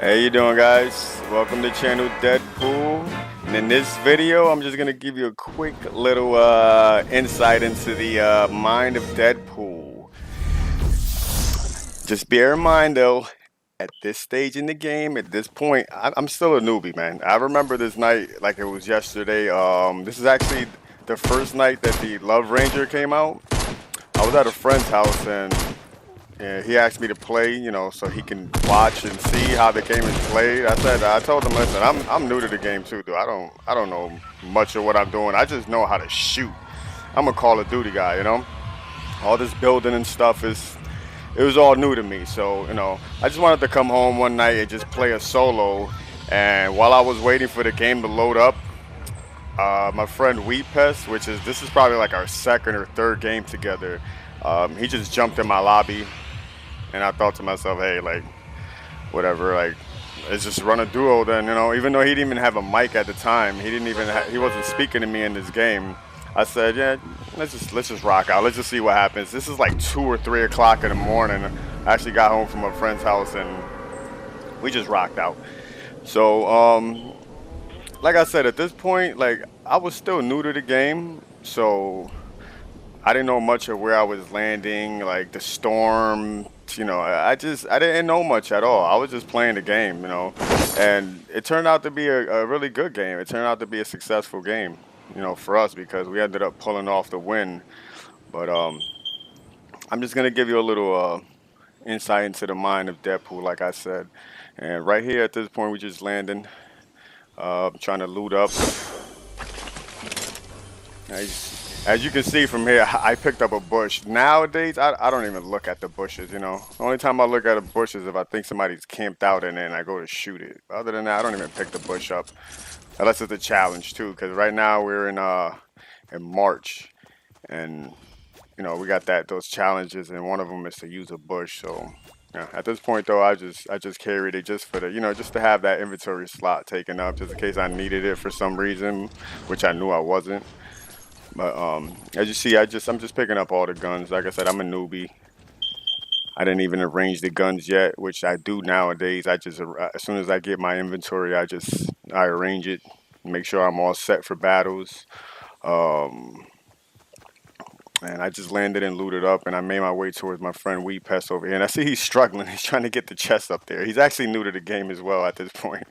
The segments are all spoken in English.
How you doing, guys? Welcome to channel Deadpool. And in this video, I'm just gonna give you a quick little insight into the mind of Deadpool. Just bear in mind, though, at this stage in the game, at this point, I'm still a newbie, man. I remember this night like it was yesterday. This is actually the first night that the Love Ranger came out. I was at a friend's house and he asked me to play, so he can watch and see how the game is played. I told him, listen, I'm new to the game too, dude. I don't know much of what I'm doing. I just know how to shoot. I'm a Call of Duty guy. All this building and stuff it was all new to me. So, I just wanted to come home one night and just play a solo. And while I was waiting for the game to load up, my friend Weedpest, this is probably like our second or third game together. He just jumped in my lobby. And I thought to myself, hey, like, whatever, like, let's just run a duo then, Even though he didn't even have a mic at the time, he wasn't speaking to me in this game. I said, yeah, let's just rock out. Let's just see what happens. This is like 2 or 3 o'clock in the morning. I actually got home from a friend's house and we just rocked out. So, like I said, at this point, like, I was still new to the game, so I didn't know much of where I was landing, like the storm. I didn't know much at all. I was just playing the game, and it turned out to be a really good game. It turned out to be a successful game, for us because we ended up pulling off the win. But I'm just gonna give you a little insight into the mind of Deadpool, like I said. And right here at this point, we just landing, trying to loot up. As you can see from here, I picked up a bush. Nowadays, I don't even look at the bushes, The only time I look at a bush is if I think somebody's camped out in it and I go to shoot it. Other than that, I don't even pick the bush up. Unless it's a challenge, too, because right now we're in March. And, we got those challenges, and one of them is to use a bush. So, yeah, at this point, though, I just carried it just for just to have that inventory slot taken up, just in case I needed it for some reason, which I knew I wasn't. But as you see, I'm just picking up all the guns. Like I said, I'm a newbie. I didn't even arrange the guns yet, which I do nowadays. As soon as I get my inventory, I arrange it, make sure I'm all set for battles. Um, and I just landed and looted up, and I made my way towards my friend Weedpest over here. And I see he's struggling. He's trying to get the chest up there. He's actually new to the game as well at this point.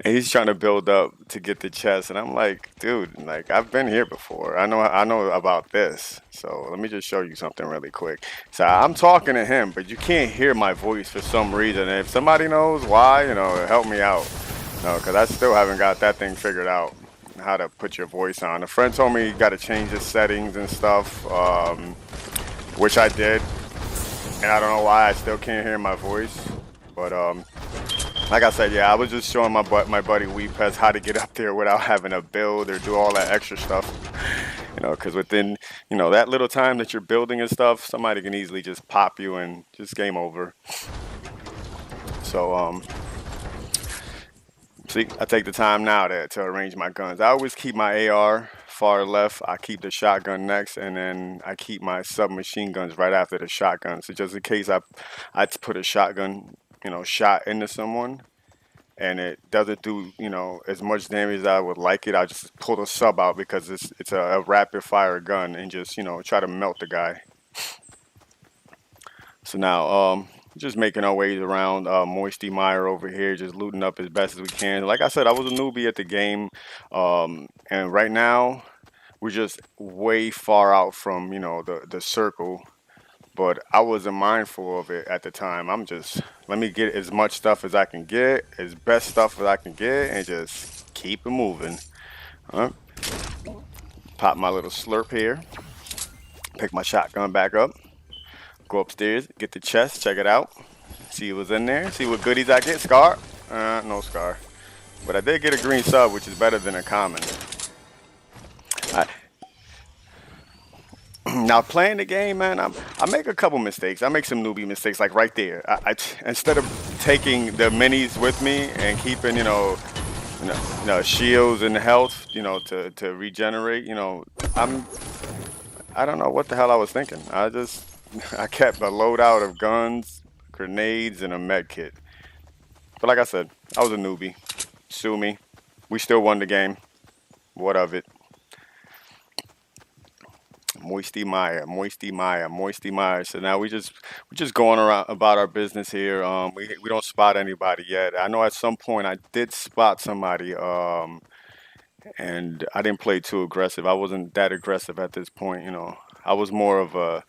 And he's trying to build up to get the chest, and I'm like, dude, like I've been here before. I know about this. So let me just show you something really quick. So I'm talking to him, but you can't hear my voice for some reason. And if somebody knows why, help me out. Because I still haven't got that thing figured out, how to put your voice on. A friend told me you got to change the settings and stuff, which I did, and I don't know why I still can't hear my voice, but like I said, yeah, I was just showing my buddy Weedpest how to get up there without having to build or do all that extra stuff. Because within, that little time that you're building and stuff, somebody can easily just pop you and just game over. So, see, I take the time now to arrange my guns. I always keep my AR far left. I keep the shotgun next, and then I keep my submachine guns right after the shotgun. So just in case I put a shotgun shot into someone and it doesn't do as much damage as I would like it, I just pull the sub out because it's a rapid fire gun and just try to melt the guy. So now just making our ways around Moisty Mire over here, just looting up as best as we can. Like I said, I was a newbie at the game, and right now we're just way far out from the circle. But I wasn't mindful of it at the time. Let me get as much stuff as I can get, as best stuff as I can get, and just keep it moving. Pop my little slurp here. Pick my shotgun back up. Go upstairs, get the chest, check it out. See what's in there, see what goodies I get. Scar? No scar. But I did get a green sub, which is better than a common. Now playing the game, man, I make a couple mistakes. I make some newbie mistakes, like right there. Instead of taking the minis with me and keeping, shields and health, to regenerate, I don't know what the hell I was thinking. I kept a loadout of guns, grenades, and a med kit. But like I said, I was a newbie. Sue me. We still won the game. What of it? Moisty Maya, Moisty Maya, Moisty Maya. So now we're just going around about our business here. We don't spot anybody yet. I know at some point I did spot somebody. And I didn't play too aggressive. I wasn't that aggressive at this point. I was more of a,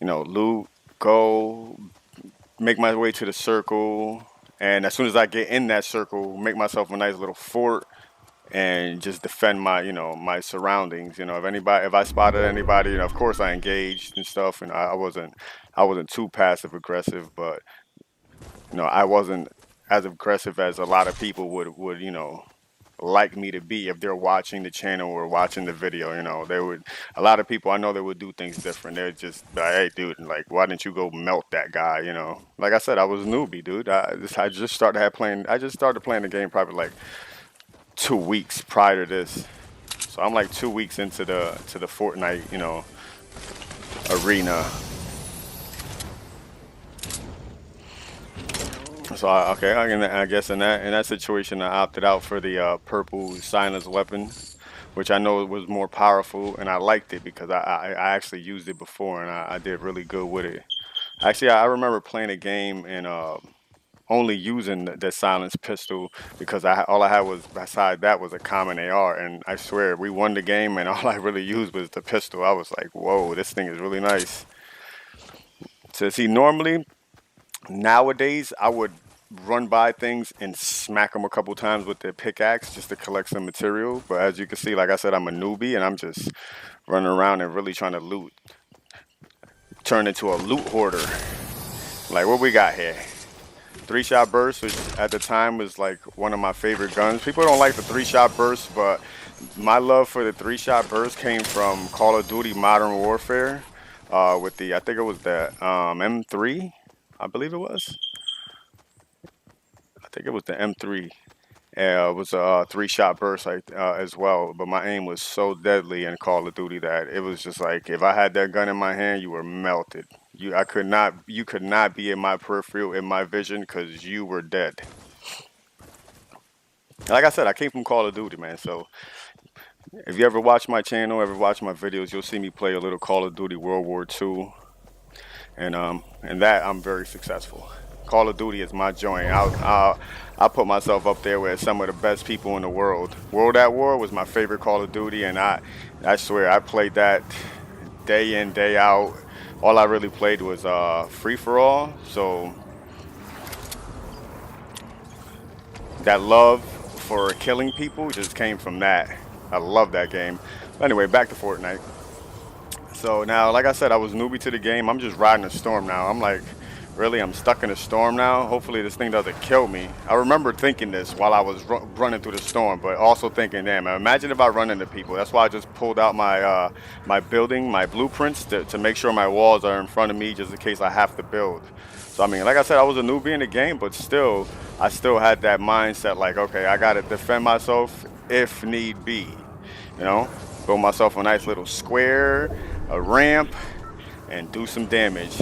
loot, go, make my way to the circle, and as soon as I get in that circle, make myself a nice little fort and just defend my, my surroundings. If I spotted anybody, of course I engaged and stuff, and I wasn't too passive aggressive, but I wasn't as aggressive as a lot of people would like me to be if they're watching the channel or watching the video. They would, a lot of people I know, they would do things different. They're just like, hey dude, like, why didn't you go melt that guy? Like I said, I was a newbie, dude. I just started playing the game probably like 2 weeks prior to this. So I'm like 2 weeks into the Fortnite, arena. So okay, I guess in that situation, I opted out for the purple silence weapon, which I know was more powerful, and I liked it because I actually used it before, and I did really good with it. Actually, I remember playing a game and only using the silence pistol because all I had was beside that was a common AR, and I swear we won the game, and all I really used was the pistol. I was like, whoa, this thing is really nice. So see, normally nowadays I would run by things and smack them a couple times with the pickaxe just to collect some material. But as you can see, like I said, I'm a newbie and I'm just running around and really trying to loot. Turn into a loot hoarder. Like, what we got here? 3-shot burst, which at the time was like one of my favorite guns. People don't like the 3-shot burst, but my love for the 3-shot burst came from Call of Duty Modern Warfare with I think it was the M3, I believe it was. I think it was the M3. It was a 3-shot burst as well, but my aim was so deadly in Call of Duty that it was just like if I had that gun in my hand, you were melted. You could not be in my peripheral, in my vision, because you were dead. Like I said, I came from Call of Duty, man. So if you ever watch my channel, ever watch my videos, you'll see me play a little Call of Duty World War II, and that I'm very successful. Call of Duty is my joint. I put myself up there with some of the best people in the world. World at War was my favorite Call of Duty, and I swear I played that day in, day out. All I really played was free for all. So that love for killing people just came from that. I love that game. But anyway, back to Fortnite. So now, like I said, I was newbie to the game. I'm just riding a storm now. I'm like, really, I'm stuck in a storm now. Hopefully this thing doesn't kill me. I remember thinking this while I was running through the storm, but also thinking, damn, imagine if I run into people. That's why I just pulled out my building, my blueprints to make sure my walls are in front of me just in case I have to build. So I mean, like I said, I was a newbie in the game, but still, I still had that mindset like, okay, I gotta defend myself if need be. Build myself a nice little square, a ramp, and do some damage.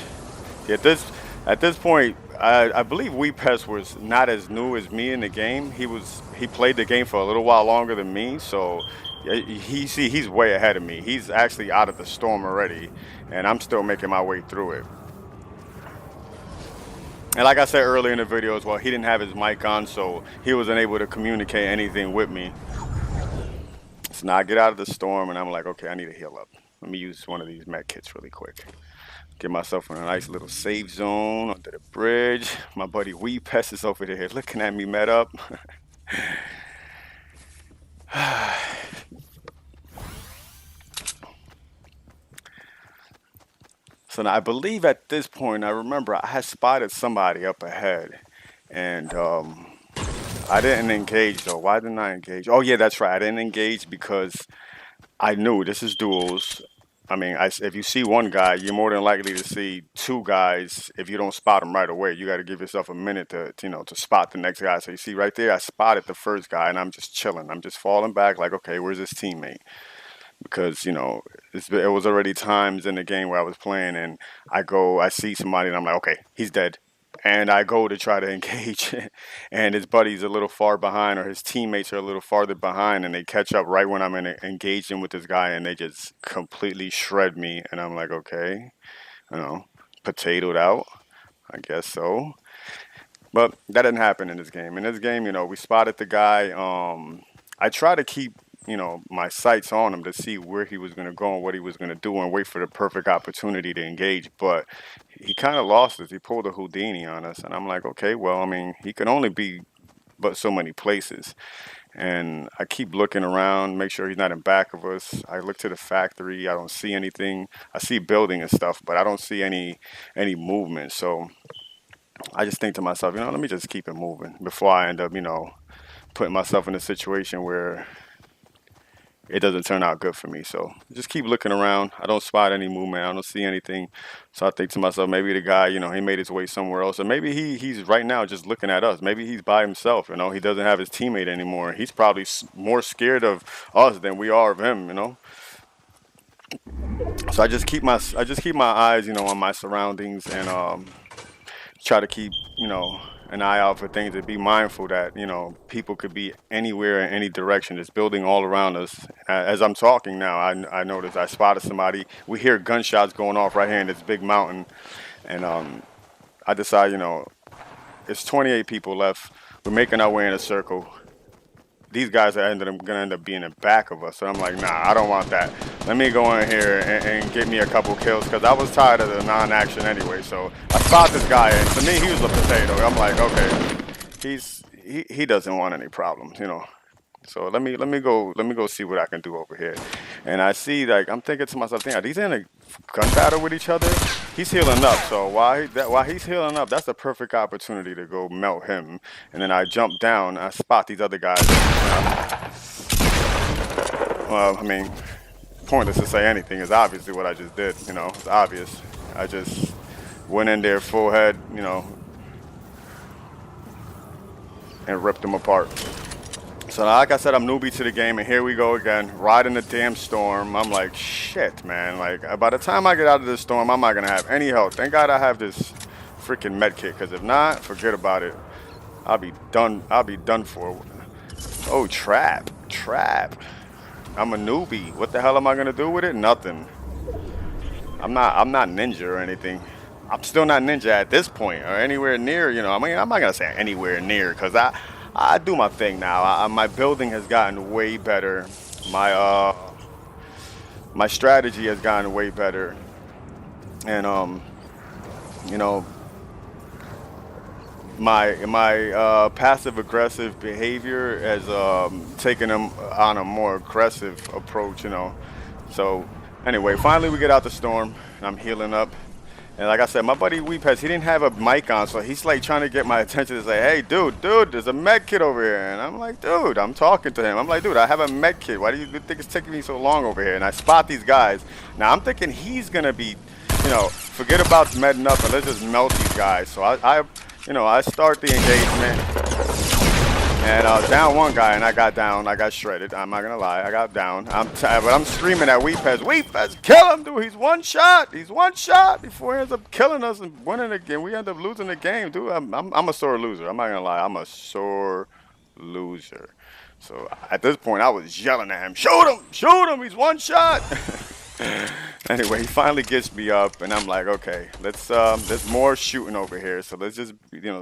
At this point, I believe Weedpest was not as new as me in the game. He played the game for a little while longer than me, so he's way ahead of me. He's actually out of the storm already, and I'm still making my way through it. And like I said earlier in the video as well, he didn't have his mic on, so he wasn't able to communicate anything with me. So now I get out of the storm, and I'm like, okay, I need to heal up. Let me use one of these med kits really quick. Get myself in a nice little safe zone under the bridge. My buddy Weedpest is over there looking at me met up. So now I believe at this point, I remember I had spotted somebody up ahead, and I didn't engage though. Why didn't I engage? Oh yeah, that's right. I didn't engage because I knew this is duels. I mean, if you see one guy, you're more than likely to see two guys. If you don't spot them right away, you got to give yourself a minute to spot the next guy. So you see right there, I spotted the first guy, and I'm just chilling. I'm just falling back, like, okay, where's his teammate? Because it was already times in the game where I was playing, and I see somebody, and I'm like, okay, he's dead, and I go to try to engage, and his buddy's a little far behind, or his teammates are a little farther behind, and they catch up right when I'm engaging with this guy, and they just completely shred me, and I'm like, okay, you know, potatoed out, I guess so. But that didn't happen in this game. In this game, we spotted the guy. I try to keep, my sights on him to see where he was going to go and what he was going to do and wait for the perfect opportunity to engage. But he kind of lost us. He pulled a Houdini on us. And I'm like, okay, well, I mean, he can only be but so many places. And I keep looking around, make sure he's not in back of us. I look to the factory. I don't see anything. I see building and stuff, but I don't see any movement. So I just think to myself, let me just keep it moving before I end up, putting myself in a situation where it doesn't turn out good for me. So just keep looking around. I don't spot any movement. I don't see anything. So I think to myself, maybe the guy, he made his way somewhere else. Or maybe he's right now just looking at us. Maybe he's by himself, he doesn't have his teammate anymore. He's probably more scared of us than we are of him. So I just keep my eyes, on my surroundings, and try to keep, an eye out for things, and be mindful that, people could be anywhere in any direction. There's building all around us. As I'm talking now, I noticed I spotted somebody. We hear gunshots going off right here in this big mountain. And I decide, it's 28 people left. We're making our way in a circle. These guys are going to end up being in back of us. So I'm like, nah, I don't want that. Let me go in here and get me a couple kills, because I was tired of the non-action anyway. So I spot this guy, and to me, he was a potato. I'm like, okay, he doesn't want any problems. So let me go see what I can do over here. And I see, like, I'm thinking to myself, are these in a gun battle with each other? He's healing up, so while he's healing up, that's the perfect opportunity to go melt him. And then I jump down, I spot these other guys. Well, I mean, pointless to say anything. Is obviously what I just did. It's obvious. I just went in there full head, and ripped them apart. So like I said, I'm newbie to the game, and here we go again, riding the damn storm. I'm like, shit, man. Like, by the time I get out of this storm, I'm not gonna have any health. Thank God I have this freaking med kit, because if not, forget about it. I'll be done for. Oh, trap. I'm a newbie. What the hell am I gonna do with it? Nothing. I'm not ninja or anything. I'm still not ninja at this point, or anywhere near, I mean, I'm not gonna say anywhere near, because I do my thing now. My building has gotten way better. My strategy has gotten way better, and my passive aggressive behavior has taken them on a more aggressive approach. So anyway, finally we get out the storm, and I'm healing up. And like I said, my buddy Weedpest, he didn't have a mic on, so he's like trying to get my attention to say, hey, dude, there's a med kit over here. And I'm like, dude, I'm talking to him. I'm like, dude, I have a med kit. Why do you think it's taking me so long over here? And I spot these guys. Now I'm thinking he's going to be, forget about medding up and let's just melt these guys. So I start the engagement. And down one guy, and I got shredded. I'm not gonna lie, I got down. But I'm screaming at Weedpest, kill him, dude. He's one shot before he ends up killing us and winning again. We end up losing the game, dude. I'm a sore loser. I'm not gonna lie, I'm a sore loser. So at this point, I was yelling at him, shoot him, he's one shot. Anyway, he finally gets me up, and I'm like, okay, there's more shooting over here, so let's just,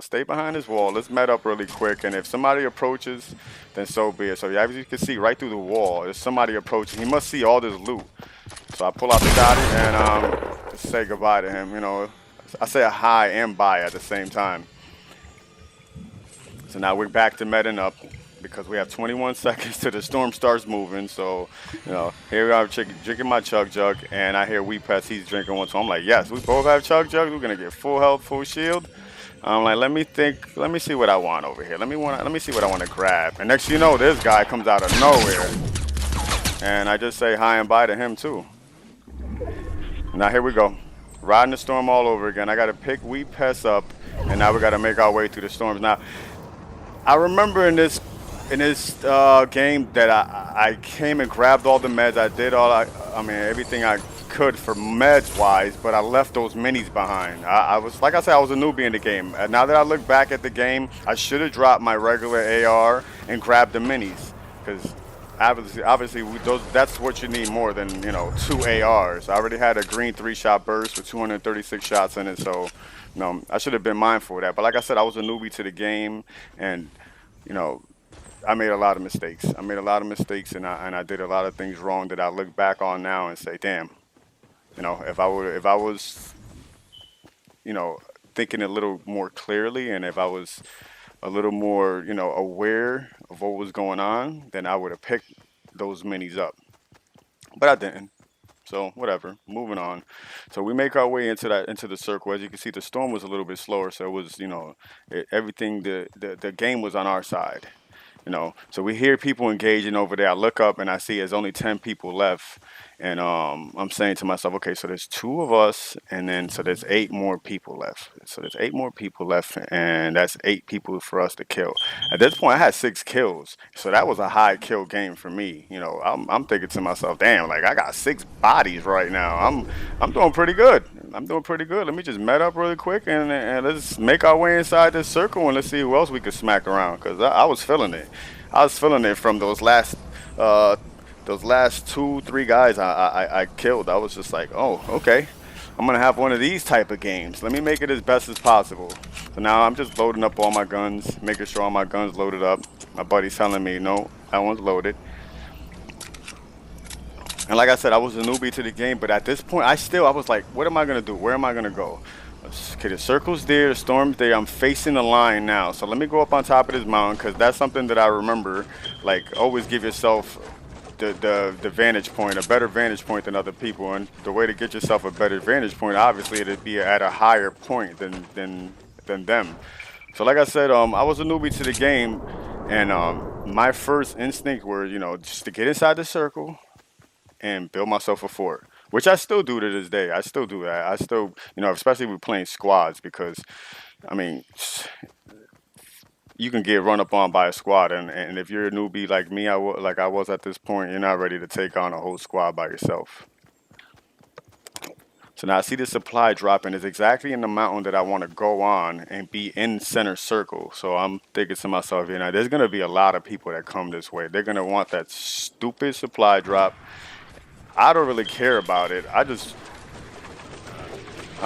stay behind this wall. Let's met up really quick, and if somebody approaches, then so be it. So as you can see, right through the wall, there's somebody approaching. He must see all this loot. So I pull out the shotty and say goodbye to him. I say a hi and bye at the same time. So now we're back to medding up, because we have 21 seconds till the storm starts moving. So, here we are drinking my chug jug, and I hear Weedpest, he's drinking one. So I'm like, yes, we both have chug jugs. We're gonna get full health, full shield. I'm like, let me see what I want over here. Let me see what I want to grab. And next you know, this guy comes out of nowhere, and I just say hi and bye to him too. Now here we go, riding the storm all over again. I gotta pick Weedpest up, and now we gotta make our way through the storms. Now, I remember in this game that I came and grabbed all the meds. I did everything I could for meds wise, but I left those minis behind. I was, like I said, I was a newbie in the game. And now that I look back at the game, I should have dropped my regular AR and grabbed the minis, because obviously that's what you need more than, you know, 2 ARs. I already had a green 3-shot burst with 236 shots in it, so no, I should have been mindful of that. But like I said, I was a newbie to the game, and you know, I made a lot of mistakes. I made a lot of mistakes, and I did a lot of things wrong that I look back on now and say, damn, you know, if I was, you know, thinking a little more clearly, and if I was a little more, you know, aware of what was going on, then I would have picked those minis up. But I didn't. So whatever. Moving on. So we make our way into the circle. As you can see, the storm was a little bit slower, so it was, you know, everything, the game was on our side. You know, so we hear people engaging over there. I look up and I see there's only 10 people left, and I'm saying to myself, okay, so there's 2 of us, and then so there's 8 more people left. So there's 8 more people left, and that's 8 people for us to kill. At this point, I had 6 kills, so that was a high kill game for me. You know, I'm thinking to myself, damn, like I got 6 bodies right now. I'm doing pretty good. I'm doing pretty good. Let me just met up really quick, and let's make our way inside this circle, and let's see who else we could smack around, because I was feeling it. I was feeling it from those last 2-3 guys I killed. I was just like, oh, okay, I'm gonna have one of these type of games. Let me make it as best as possible. So now I'm just loading up all my guns, making sure all my guns loaded up. My buddy's telling me, no, that one's loaded. And like I said, I was a newbie to the game, but at this point, I was like, what am I gonna do? Where am I gonna go? Okay, the circle's there, the storm's there. I'm facing the line now, so let me go up on top of this mountain, because that's something that I remember. Like, always give yourself the vantage point, a better vantage point than other people, and the way to get yourself a better vantage point, obviously, it'd be at a higher point than them. So like I said, I was a newbie to the game, and my first instinct were, you know, just to get inside the circle and build myself a fort. Which I still do to this day. I still do that. I still, you know, especially with playing squads, because, I mean, you can get run up on by a squad, and if you're a newbie like me, like I was at this point, you're not ready to take on a whole squad by yourself. So now I see the supply dropping. It's exactly in the mountain that I want to go on and be in center circle. So I'm thinking to myself, you know, there's going to be a lot of people that come this way. They're going to want that stupid supply drop. I don't really care about it. I'm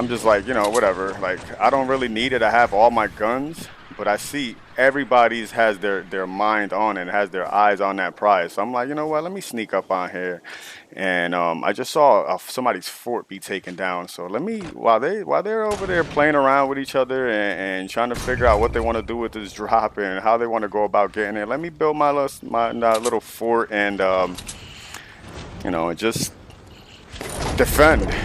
just like, you know, whatever. Like, I don't really need it. I have all my guns, but I see everybody's has their mind on it, has their eyes on that prize. So I'm like, you know what? Let me sneak up on here. And I just saw somebody's fort be taken down. So let me, while they're over there playing around with each other and trying to figure out what they want to do with this drop and how they want to go about getting it, let me build my little fort and you know, just defend.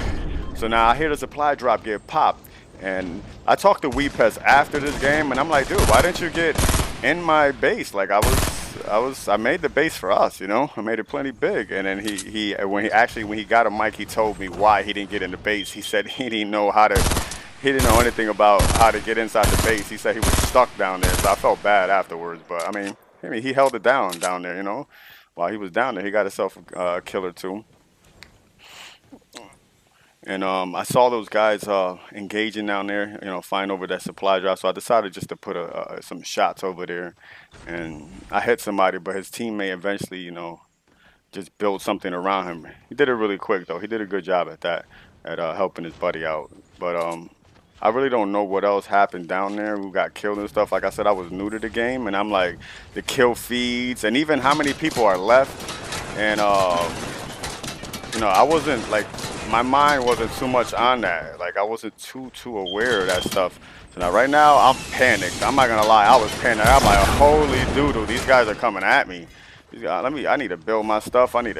So now I hear the supply drop get popped, and I talked to Weedpest after this game, and I'm like, dude, why didn't you get in my base? Like I made the base for us, you know, I made it plenty big. And then when he got a mic, he told me why he didn't get in the base. He said he didn't know anything about how to get inside the base. He said he was stuck down there, so I felt bad afterwards. But I mean, he held it down there, you know. While he was down there, he got himself a kill or 2. And I saw those guys engaging down there, you know, flying over that supply drop. So I decided just to put some shots over there. And I hit somebody, but his teammate eventually, you know, just built something around him. He did it really quick, though. He did a good job at that, at helping his buddy out. But I really don't know what else happened down there, who got killed and stuff. Like I said, I was new to the game, and I'm like, the kill feeds, and even how many people are left. And, you know, I wasn't, like, my mind wasn't too much on that. Like, I wasn't too aware of that stuff. So now, right now, I'm panicked. I'm not going to lie, I was panicked. I'm like, holy doodle, these guys are coming at me. I need to build my stuff. Let me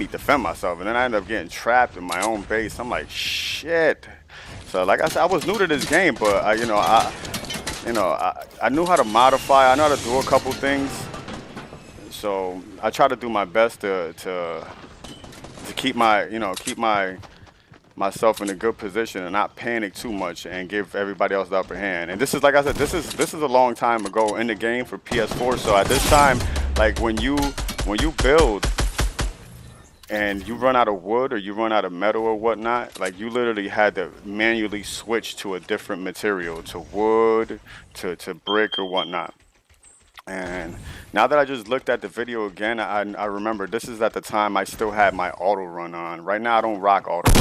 defend myself, and then I end up getting trapped in my own base. I'm like, shit. So like I said, I was new to this game, but I knew how to modify. I know how to do a couple things. So I try to do my best to keep myself in a good position and not panic too much and give everybody else the upper hand. And this is, like I said, this is a long time ago in the game for PS4. So at this time, like when you build, and you run out of wood or you run out of metal or whatnot, like you literally had to manually switch to a different material, to wood, to brick or whatnot. And now that I just looked at the video again, I remember this is at the time I still had my auto run on. Right now I don't rock auto.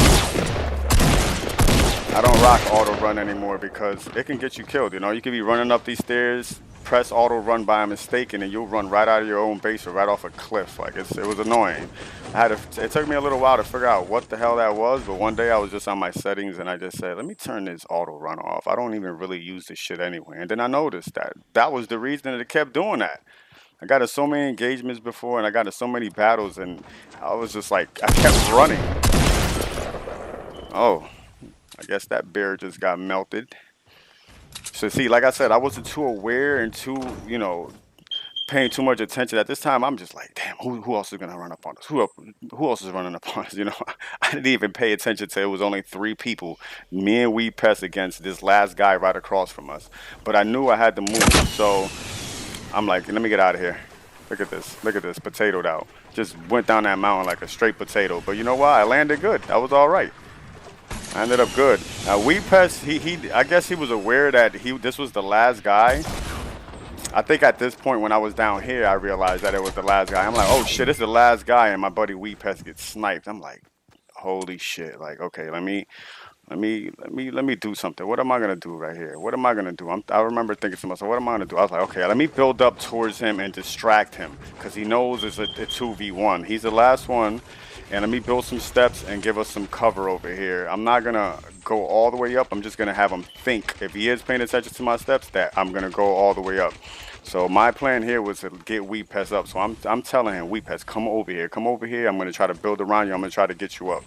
I don't rock auto run anymore because it can get you killed. You know, you could be running up these stairs, press auto run by mistake, and then you'll run right out of your own base or right off a cliff. Like it was annoying. It took me a little while to figure out what the hell that was, but one day I was just on my settings and I just said, let me turn this auto run off. I don't even really use this shit anyway. And then I noticed that that was the reason that it kept doing that. I got in so many engagements before and I got in so many battles and I was just like, I kept running. Oh, I guess that bear just got melted. So see, like I said, I wasn't too aware and too, paying too much attention. At this time, I'm just like, damn, who else is gonna run up on us? Who else is running up on us? I didn't even pay attention to it was only three people, me and Weedpest against this last guy right across from us. But I knew I had to move, so I'm like, let me get out of here. Look at this, potatoed out. Just went down that mountain like a straight potato. But you know what? I landed good. That was all right. I ended up good. Now Weedpest, I guess he was aware that this was the last guy. I think at this point when I was down here, I realized that it was the last guy. I'm like, oh shit, it's the last guy, and my buddy Weedpest gets sniped. I'm like, holy shit. Like, okay, let me do something. What am I gonna do right here? What am I gonna do? I remember thinking to myself, what am I gonna do? I was like, okay, let me build up towards him and distract him because he knows it's a 2v1. He's the last one. And let me build some steps and give us some cover over here. I'm not going to go all the way up. I'm just going to have him think, if he is paying attention to my steps, that I'm going to go all the way up. So my plan here was to get Weedpest up. So I'm telling him, Weedpest, come over here. Come over here. I'm going to try to build around you. I'm going to try to get you up.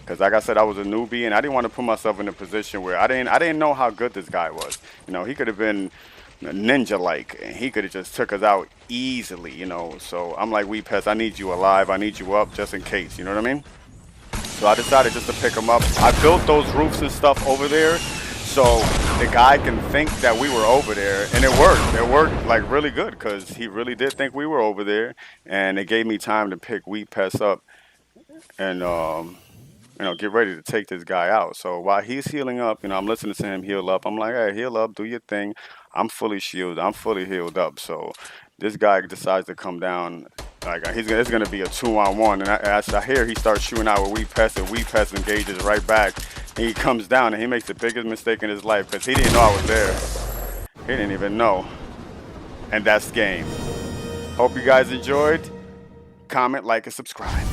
Because like I said, I was a newbie, and I didn't want to put myself in a position where I didn't know how good this guy was. He could have been ninja-like, and he could have just took us out easily, So I'm like, Weedpest, I need you alive. I need you up just in case. You know what I mean? So I decided just to pick him up. I built those roofs and stuff over there, so the guy can think that we were over there, and it worked. It worked like really good because he really did think we were over there, and it gave me time to pick Weedpest up and get ready to take this guy out. So while he's healing up, I'm listening to him heal up. I'm like, hey, heal up, do your thing. I'm fully shielded. I'm fully healed up. So this guy decides to come down. Like it's gonna be a 2-on-1, and I hear he starts shooting out with Weedpest, and Weedpest engages right back. And he comes down, and he makes the biggest mistake in his life because he didn't know I was there. He didn't even know. And that's game. Hope you guys enjoyed. Comment, like, and subscribe.